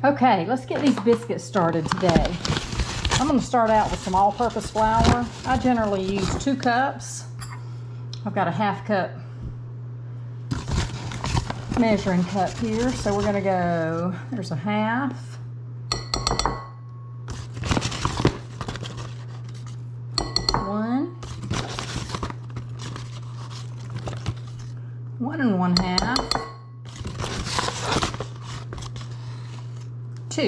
Okay, let's get these biscuits started today. I'm going to start out with some all-purpose flour. I generally use 2 cups. I've got a ½ cup measuring cup here, so we're going to go, there's a half. One and 1/2. 2.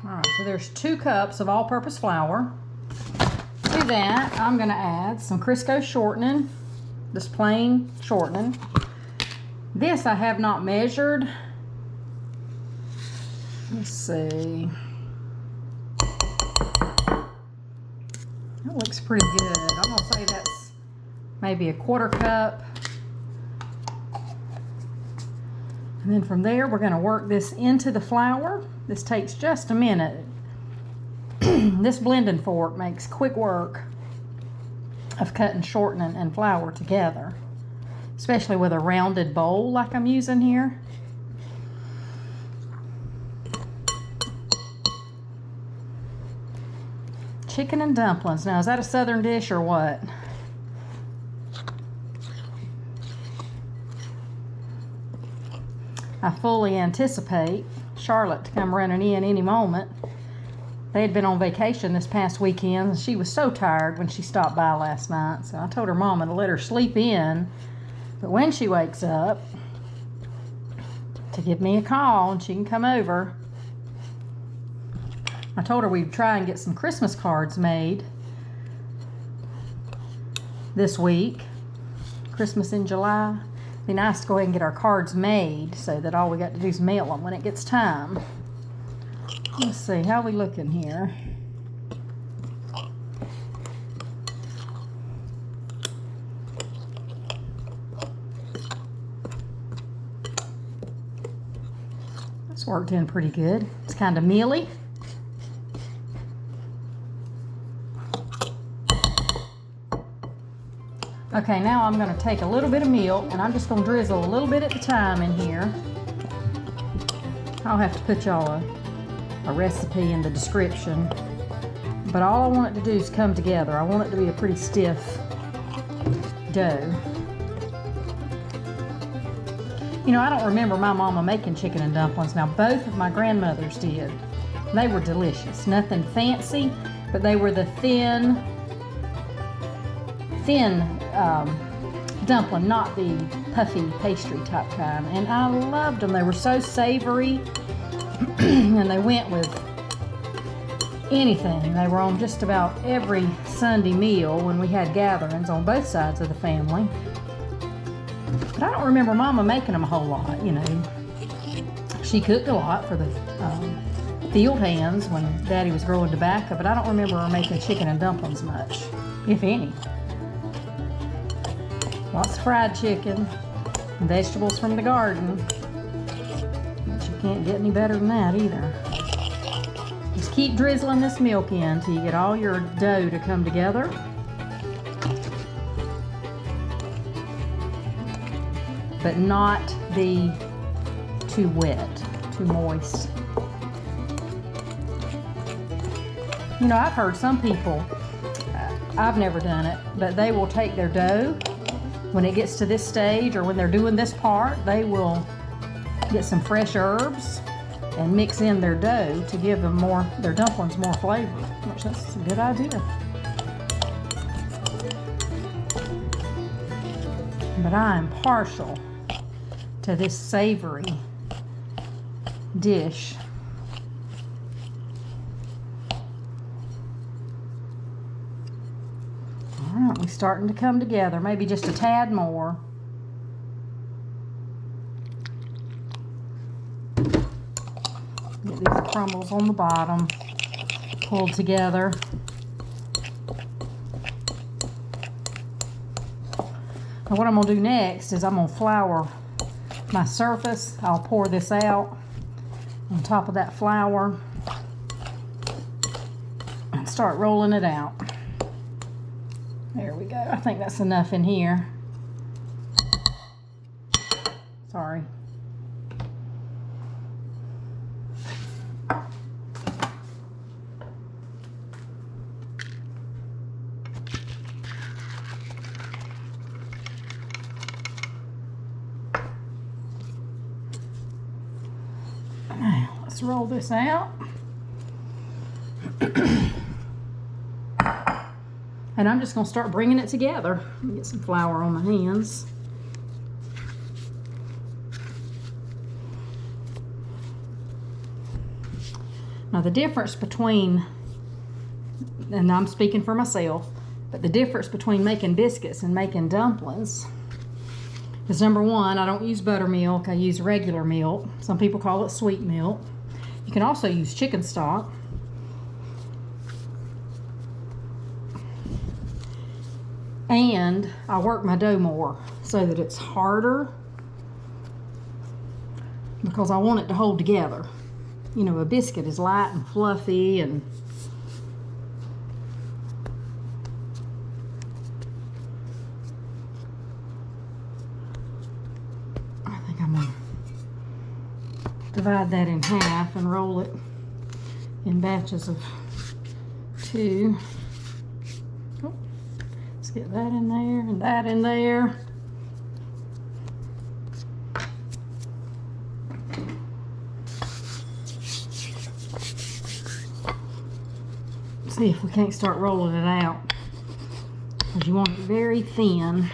Alright, so there's 2 cups of all-purpose flour. To that, I'm going to add some Crisco shortening, just plain shortening. This I have not measured. Let's see. That looks pretty good. I'm going to say that's maybe a 1/4 cup. And then from there, we're going to work this into the flour. This takes just a minute. This blending fork makes quick work of cutting, shortening, and flour together, especially with a rounded bowl like I'm using here. Chicken and dumplings. Now, is that a southern dish or what? I fully anticipate Charlotte to come running in any moment. They had been on vacation this past weekend, and she was so tired when she stopped by last night, so I told her mama to let her sleep in. But when she wakes up, to give me a call and she can come over. I told her we'd try and get some Christmas cards made this week. Christmas in July. Be nice to go ahead and get our cards made so that all we got to do is mail them when it gets time. Let's see, how are we looking here? It's worked in pretty good. It's kind of mealy. Okay, now I'm going to take a little bit of milk and I'm just going to drizzle a little bit at a time in here. I'll have to put y'all a recipe in the description. But all I want it to do is come together. I want it to be a pretty stiff dough. You know, I don't remember my mama making chicken and dumplings. Now, both of my grandmothers did. They were delicious. Nothing fancy, but they were the thin dumpling, not the puffy pastry type kind. And I loved them. They were so savory, and they went with anything. They were on just about every Sunday meal when we had gatherings on both sides of the family. But I don't remember Mama making them a whole lot, you know. She cooked a lot for the field hands when Daddy was growing tobacco, but I don't remember her making chicken and dumplings much, if any. Lots of fried chicken, vegetables from the garden. But you can't get any better than that either. Just keep drizzling this milk in until you get all your dough to come together. But not be too wet, too moist. You know, I've heard some people, I've never done it, but they will take their dough when it gets to this stage, or when they're doing this part, they will get some fresh herbs and mix in their dough to give them their dumplings more flavor, which that's a good idea. But I am partial to this savory dish. All right, we're starting to come together, maybe just a tad more. Get these crumbles on the bottom pulled together. Now what I'm going to do next is I'm going to flour my surface. I'll pour this out on top of that flour and start rolling it out. There we go. I think that's enough in here. Sorry. Now, let's roll this out. And I'm just going to start bringing it together. Let me get some flour on my hands. Now the difference between, and I'm speaking for myself, but the difference between making biscuits and making dumplings is, number one, I don't use buttermilk, I use regular milk. Some people call it sweet milk. You can also use chicken stock. And I work my dough more so that it's harder, because I want it to hold together. You know, a biscuit is light and fluffy, and I think I'm gonna divide that in half and roll it in batches of 2. Get that in there and that in there. See if we can't start rolling it out, because you want it very thin.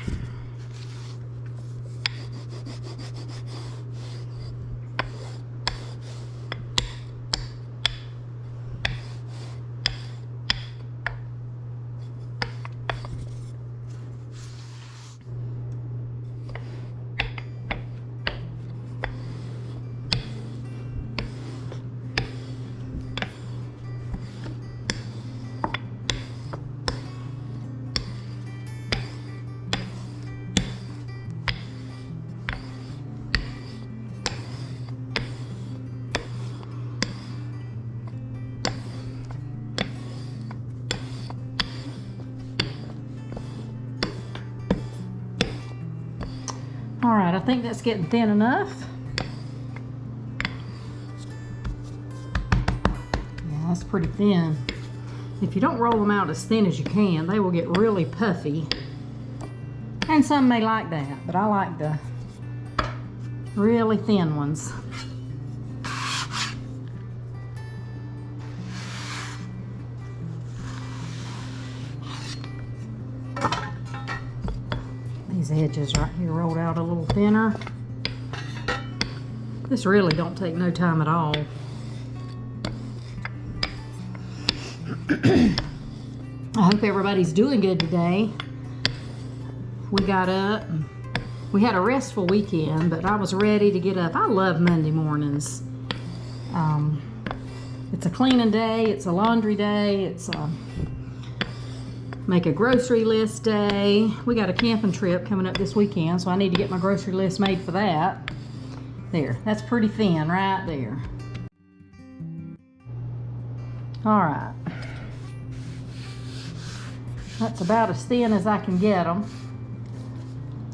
All right, I think that's getting thin enough. Yeah, that's pretty thin. If you don't roll them out as thin as you can, they will get really puffy. And some may like that, but I like the really thin ones. These edges right here rolled out a little thinner. This really don't take no time at all. I hope everybody's doing good today. We got up, we had a restful weekend, but I was ready to get up. I love Monday mornings. It's a cleaning day, it's a laundry day, it's a make a grocery list day. We got a camping trip coming up this weekend, so I need to get my grocery list made for that. There, that's pretty thin right there. All right. That's about as thin as I can get them.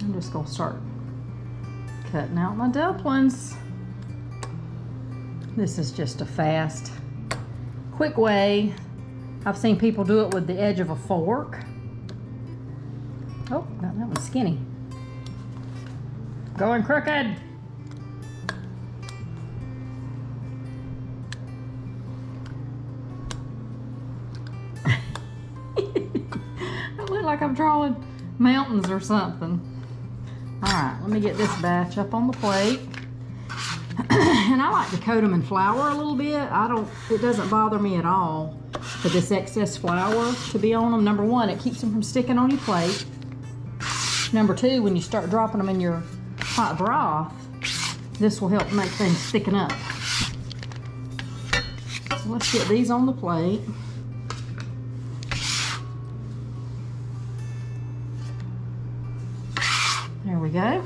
I'm just gonna start cutting out my dumplings. This is just a fast, quick way. I've seen people do it with the edge of a fork. Oh, that one's skinny. Going crooked. I look like I'm drawing mountains or something. All right, let me get this batch up on the plate. And I like to coat them in flour a little bit. It doesn't bother me at all for this excess flour to be on them. Number one, it keeps them from sticking on your plate. Number two, when you start dropping them in your hot broth, this will help make things thicken up. So let's get these on the plate. There we go.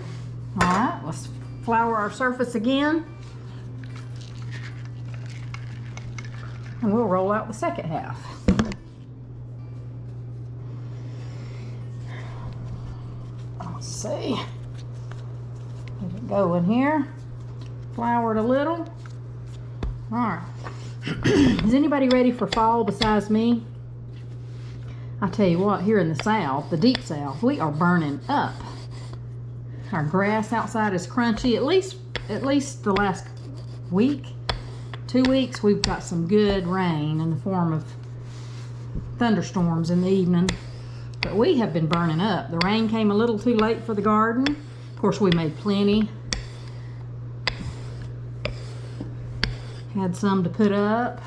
All right, let's flour our surface again. And we'll roll out the second half. Let's see. Let it go in here. Flour it a little. All right. Is anybody ready for fall besides me? I tell you what, here in the South, the deep South, we are burning up. Our grass outside is crunchy. At least the last week, 2 weeks, we've got some good rain in the form of thunderstorms in the evening. But we have been burning up. The rain came a little too late for the garden. Of course, we made plenty. Had some to put up.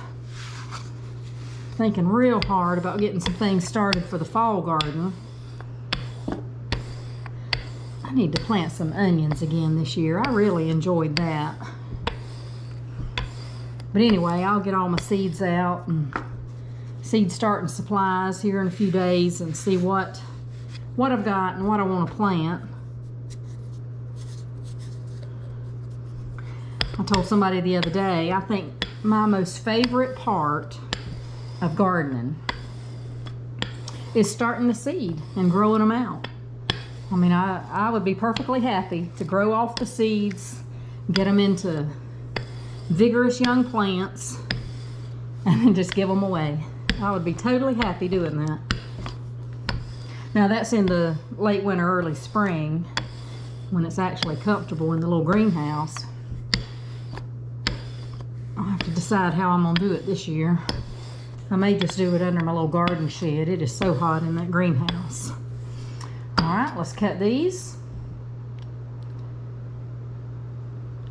Thinking real hard about getting some things started for the fall garden. I need to plant some onions again this year. I really enjoyed that. But anyway, I'll get all my seeds out and seed starting supplies here in a few days and see what I've got and what I want to plant. I told somebody the other day, I think my most favorite part of gardening is starting the seed and growing them out. I mean, I would be perfectly happy to grow off the seeds, get them into vigorous young plants, and then just give them away. I would be totally happy doing that. Now that's in the late winter, early spring, when it's actually comfortable in the little greenhouse. I'll have to decide how I'm gonna do it this year. I may just do it under my little garden shed. It is so hot in that greenhouse. All right, let's cut these.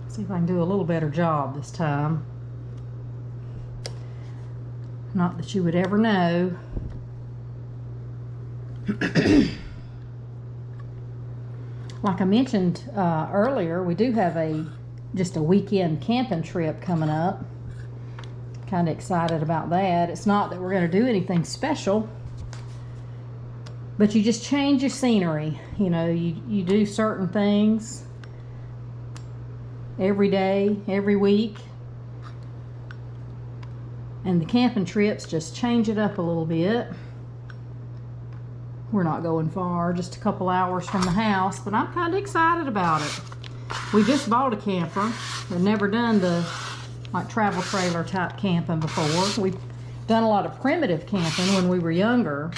See if I can do a little better job this time. Not that you would ever know. Like I mentioned earlier, we do have just a weekend camping trip coming up. Kind of excited about that. It's not that we're going to do anything special, but you just change your scenery. You know, you do certain things every day, every week. And the camping trips just change it up a little bit. We're not going far, just a couple hours from the house, but I'm kind of excited about it. We just bought a camper. We've never done the travel trailer type camping before. We've done a lot of primitive camping when we were younger.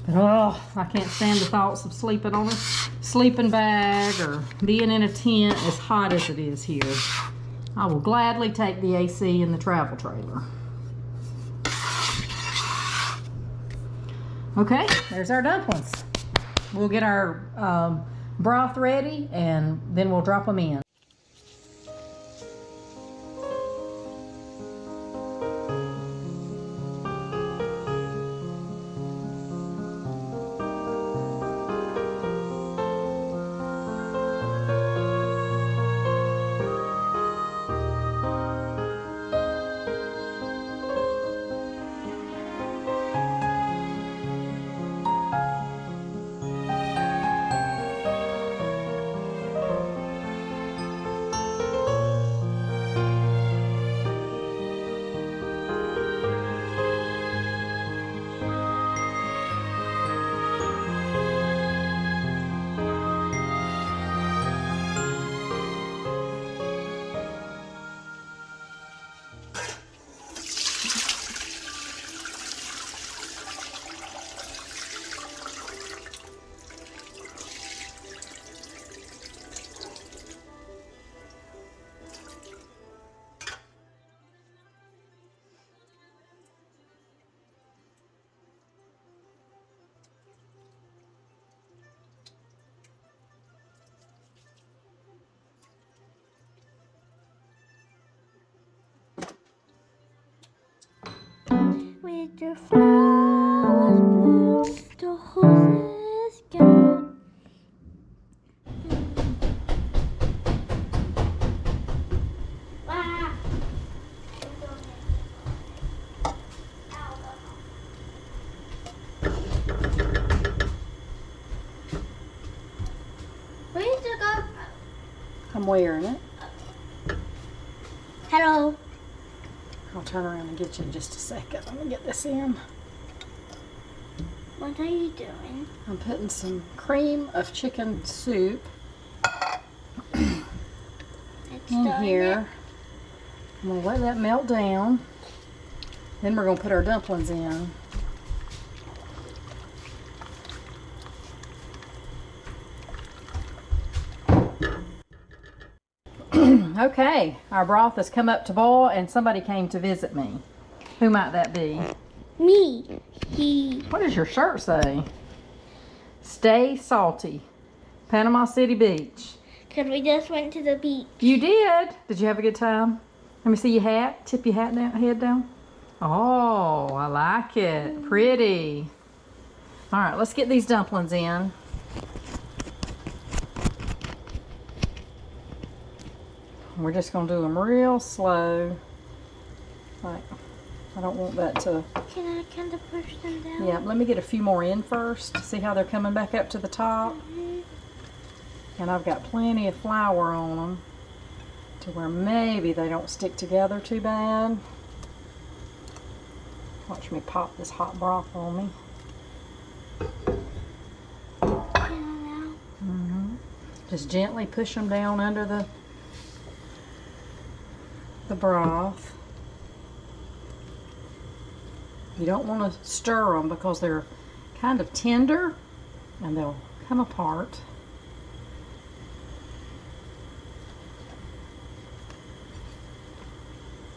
But oh, I can't stand the thoughts of sleeping on a sleeping bag or being in a tent as hot as it is here. I will gladly take the AC in the travel trailer. Okay, there's our dumplings. We'll get our broth ready and then we'll drop them in. The flowers bloom, the horses gallop. Where's the GoPro? I'm wearing it. Hello. I'll turn around and get you in just a second. Let me get this in. What are you doing? I'm putting some cream of chicken soup It's in starting here. I'm going to let that melt down. Then we're going to put our dumplings in. Okay, our broth has come up to boil and somebody came to visit me. Who might that be? Me. He. What does your shirt say? Stay salty. Panama City Beach. Because we just went to the beach. You did? Did you have a good time? Let me see your hat. Tip your hat down, head down. Oh, I like it. Pretty. All right, let's get these dumplings in. We're just going to do them real slow. Like, I don't want that to... Can I kind of push them down? Yeah, let me get a few more in first. See how they're coming back up to the top? And I've got plenty of flour on them to where maybe they don't stick together too bad. Watch me pop this hot broth on me. Just gently push them down under the broth. You don't want to stir them because they're kind of tender and they'll come apart.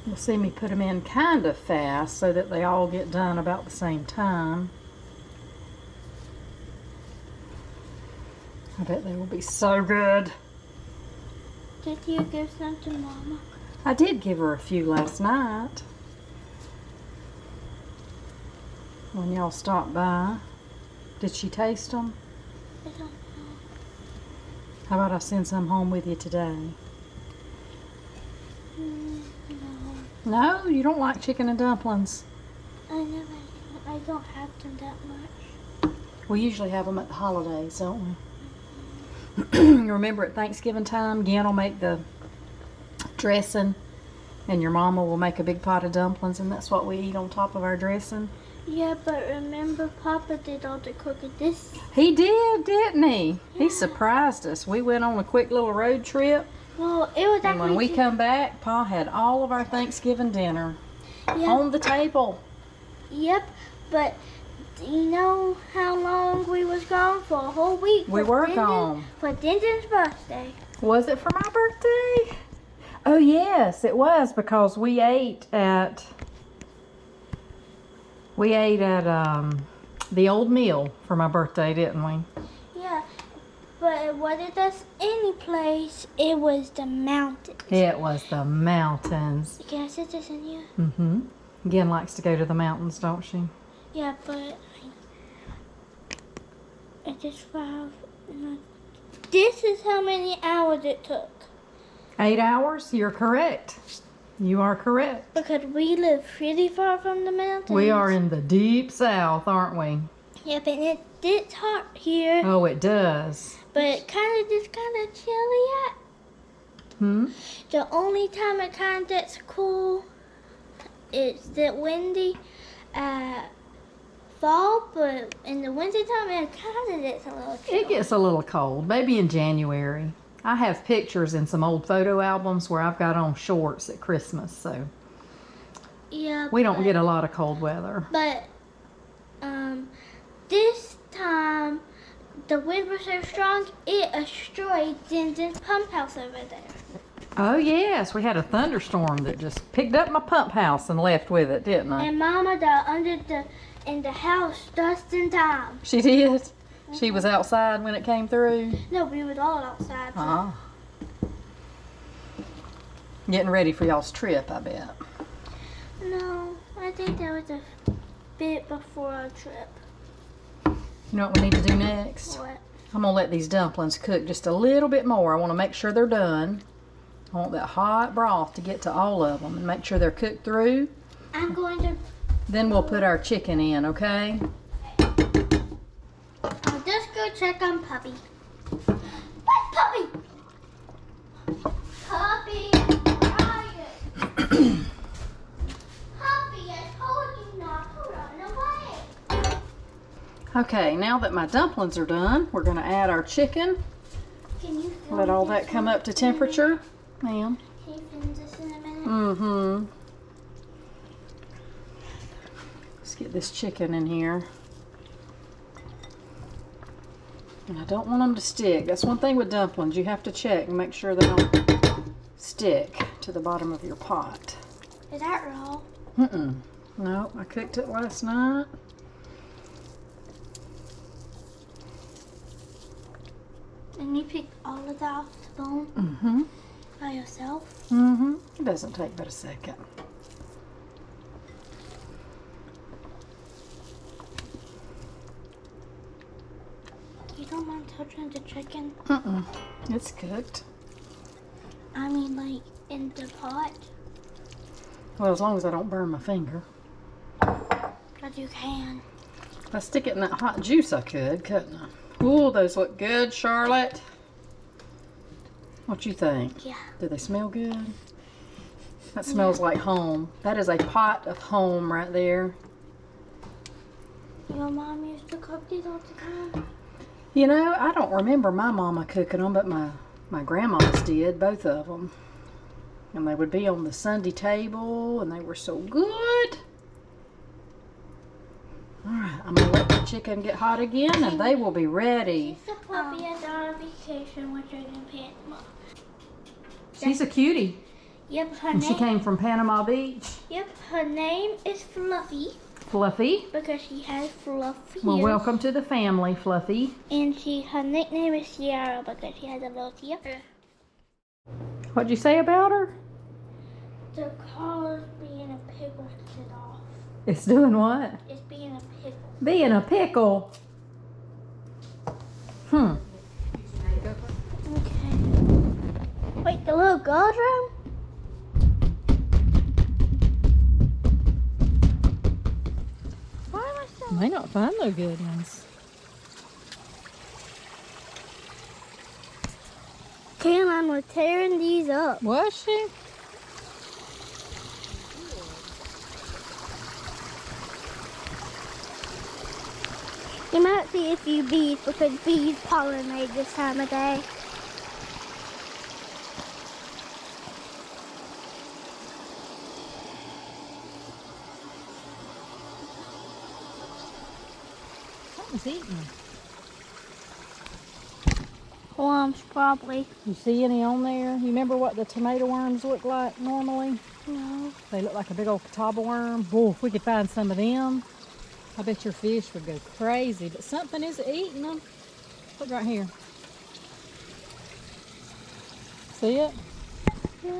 You'll see me put them in kind of fast so that they all get done about the same time. I bet they will be so good. Did you give some to Mama? I did give her a few last night when y'all stopped by. Did she taste them? I don't know. How about I send some home with you today? No. No, you don't like chicken and dumplings. I don't have them that much. We usually have them at the holidays, don't we? Remember at Thanksgiving time, Gwen will make the dressing and your mama will make a big pot of dumplings and that's what we eat on top of our dressing. Yeah, but remember Papa did all the cooking. He did, didn't he? Yeah. He surprised us. We went on a quick little road trip. Well, it was And actually... when we come back, Pa had all of our Thanksgiving dinner Yeah. on the table. Yep, but do you know how long we was gone for? A whole week. We were gone. For Denton's birthday. Was it for my birthday? Oh yes, it was because we ate at the old meal for my birthday, didn't we? Yeah, but it wasn't just any place. It was the mountains. It was the mountains. Can I sit this in here? Mm-hmm. Gwen likes to go to the mountains, don't she? Yeah, but I just found... This is how many hours it took. 8 hours? You're correct. You are correct. Because we live pretty far from the mountains. We are in the deep south, aren't we? Yep, and it's hot here. Oh, it does. But it kind of chilly at. The only time it kind of gets cool is the windy fall, but in the winter time it kind of gets a little chilly. It gets a little cold, maybe in January. I have pictures in some old photo albums where I've got on shorts at Christmas, so Yeah, we don't get a lot of cold weather. But this time the wind was so strong it destroyed Denton's pump house over there. Oh yes, we had a thunderstorm that just picked up my pump house and left with it, didn't I? And Mama got in the house just in time. She did? She was outside when it came through? No, we were all outside. Ah. Getting ready for y'all's trip, I bet. No, I think there was bit before our trip. You know what we need to do next? What? I'm gonna let these dumplings cook just a little bit more. I want to make sure they're done. I want that hot broth to get to all of them and make sure they're cooked through. I'm going to... Then we'll put our chicken in, okay? I'll just go check on Puppy. What, Puppy? Puppy, where are you? Puppy, I told you not to run away. Okay, now that my dumplings are done, we're gonna add our chicken. Can you film Let all this that come in up to a minute? temperature. Ma'am. Can you film this in a minute? Mm-hmm. Let's get this chicken in here. And I don't want them to stick. That's one thing with dumplings. You have to check and make sure they don't stick to the bottom of your pot. Is that raw? Mm-mm. No, I cooked it last night. And you picked all of that off the bone Mm-hmm. by yourself? Mm-hmm. It doesn't take but a second. You don't mind touching the chicken? Mm-mm. It's cooked. I mean, like, in the pot? Well, as long as I don't burn my finger. But you can. If I stick it in that hot juice, I could, couldn't I? Ooh, those look good, Charlotte. What you think? Yeah. Do they smell good? That smells like home. That is a pot of home right there. Your mom used to cook these all the time? You know, I don't remember my mama cooking them, but my grandmas did, both of them. And they would be on the Sunday table, and they were so good. Alright, I'm going to let the chicken get hot again, and they will be ready. She's a puppy and on vacation with Chicken and Panama. She's a cutie. Yep, her And name. she came from Panama Beach. Yep, her name is Fluffy Fluffy. because she has fluffy Well, ears. welcome to the family, Fluffy. And her nickname is Sierra because she has a little ear. What'd you say about her? The collar's being a pickle to get off. It's doing what? It's being a pickle. Being a pickle. Hmm. Okay. Wait, the little girl's room? Why am I so... May not find no good ones. Caroline was tearing these up. Was she? You might see a few bees because bees pollinate this time of day. Something's eating them. Worms, probably. You see any on there? You remember what the tomato worms look like normally? No. They look like a big old catawba worm. Boy, if we could find some of them, I bet your fish would go crazy. But something is eating them. Look right here. See it? Yeah.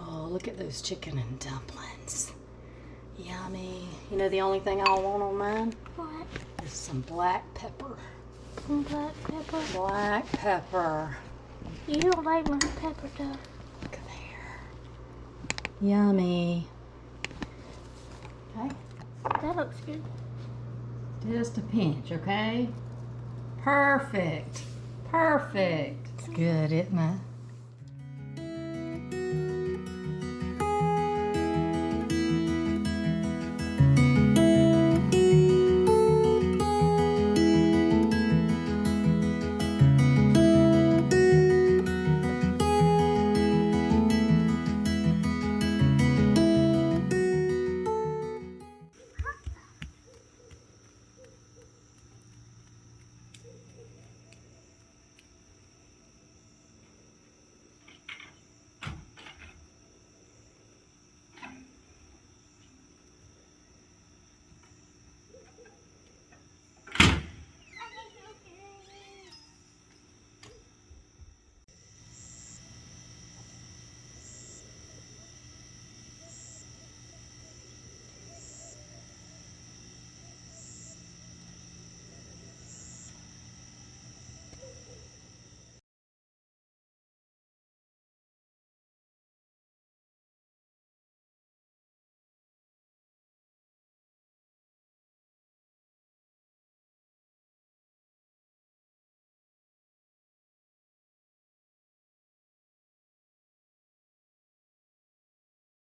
Oh, look at those chicken and dumplings. Yummy. You know the only thing I want on mine What? is some black pepper. Some black pepper. Black pepper. You don't like my pepper though. Look at there. Yummy. Okay. That looks good. Just a pinch, okay? Perfect. Perfect. It's good, isn't it?